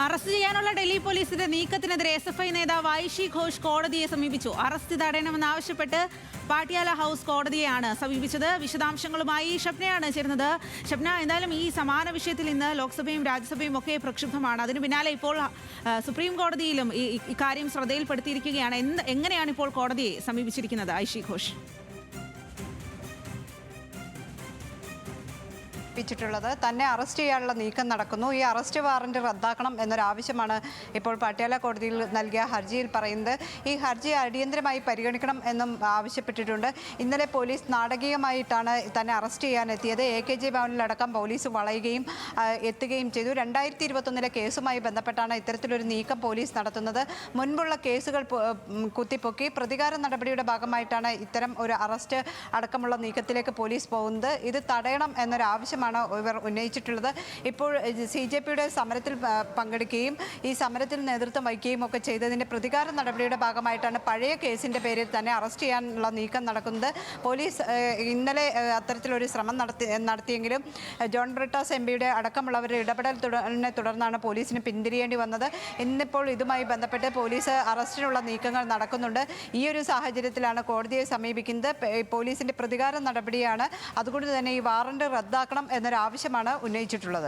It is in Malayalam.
അറസ്റ്റ് ചെയ്യാനുള്ള ഡൽഹി പോലീസിന്റെ നീക്കത്തിനെതിരെ SFI നേതാവ് ഐഷി ഘോഷ് കോടതിയെ സമീപിച്ചു. അറസ്റ്റ് തടയണമെന്നാവശ്യപ്പെട്ട് പാട്യാല ഹൗസ് കോടതിയെയാണ് സമീപിച്ചത്. വിശദാംശങ്ങളുമായി ഷബ്നയാണ് ചേരുന്നത്. ഷബ്ന, എന്തായാലും ഈ സമാന വിഷയത്തിൽ ഇന്ന് ലോക്സഭയും രാജ്യസഭയും ഒക്കെ പ്രക്ഷുബ്ധമാണ്. അതിന് പിന്നാലെ ഇപ്പോൾ സുപ്രീം കോടതിയിലും ഇക്കാര്യം ശ്രദ്ധയിൽപ്പെടുത്തിയിരിക്കുകയാണ്. എങ്ങനെയാണ് ഇപ്പോൾ കോടതിയെ സമീപിച്ചിരിക്കുന്നത് ഐഷി ഘോഷ്? തന്നെ അറസ്റ്റ് ചെയ്യാനുള്ള നീക്കം നടക്കുന്നു. ഈ അറസ്റ്റ് വാറന്റ് റദ്ദാക്കണം എന്നൊരാവശ്യമാണ് ഇപ്പോൾ പട്യാല കോടതിയിൽ നൽകിയ ഹർജിയിൽ പറയുന്നത്. ഈ ഹർജി അടിയന്തരമായി പരിഗണിക്കണം എന്നും ആവശ്യപ്പെട്ടിട്ടുണ്ട്. ഇന്നലെ പോലീസ് നാടകീയമായിട്ടാണ് തന്നെ അറസ്റ്റ് ചെയ്യാനെത്തിയത്. AKG ഭവനിലടക്കം പോലീസ് വളയുകയും എത്തുകയും ചെയ്തു. 2021 കേസുമായി ബന്ധപ്പെട്ടാണ് ഇത്തരത്തിലൊരു നീക്കം പോലീസ് നടത്തുന്നത്. മുൻപുള്ള കേസുകൾ കുത്തിപ്പൊക്കി പ്രതികാര നടപടിയുടെ ഭാഗമായിട്ടാണ് ഇത്തരം ഒരു അറസ്റ്റ് അടക്കമുള്ള നീക്കത്തിലേക്ക് പോലീസ് പോകുന്നത്. ഇത് തടയണം എന്നൊരാവശ്യമാണ് ഇവർ ഉന്നയിച്ചിട്ടുള്ളത്. ഇപ്പോൾ CJPയുടെ സമരത്തിൽ പങ്കെടുക്കുകയും ഈ സമരത്തിൽ നേതൃത്വം വഹിക്കുകയും ഒക്കെ ചെയ്തതിൻ്റെ പ്രതികാര നടപടിയുടെ ഭാഗമായിട്ടാണ് പഴയ കേസിൻ്റെ പേരിൽ തന്നെ അറസ്റ്റ് ചെയ്യാനുള്ള നീക്കം നടക്കുന്നത്. പോലീസ് ഇന്നലെ അത്തരത്തിലൊരു ശ്രമം നടത്തിയെങ്കിലും ജോൺ ബ്രിട്ടാസ് MPയുടെ അടക്കമുള്ളവരുടെ ഇടപെടലിനെ തുടർന്നാണ് പോലീസിന് പിന്തിരിയേണ്ടി വന്നത്. ഇന്നിപ്പോൾ ഇതുമായി ബന്ധപ്പെട്ട് പോലീസ് അറസ്റ്റിനുള്ള നീക്കങ്ങൾ നടക്കുന്നുണ്ട്. ഈ ഒരു സാഹചര്യത്തിലാണ് കോടതിയെ സമീപിക്കുന്നത്. പോലീസിൻ്റെ പ്രതികാര നടപടിയാണ്. അതുകൊണ്ട് തന്നെ ഈ വാറണ്ട് റദ്ദാക്കണം എന്നൊരാവശ്യമാണ് ഉന്നയിച്ചിട്ടുള്ളത്.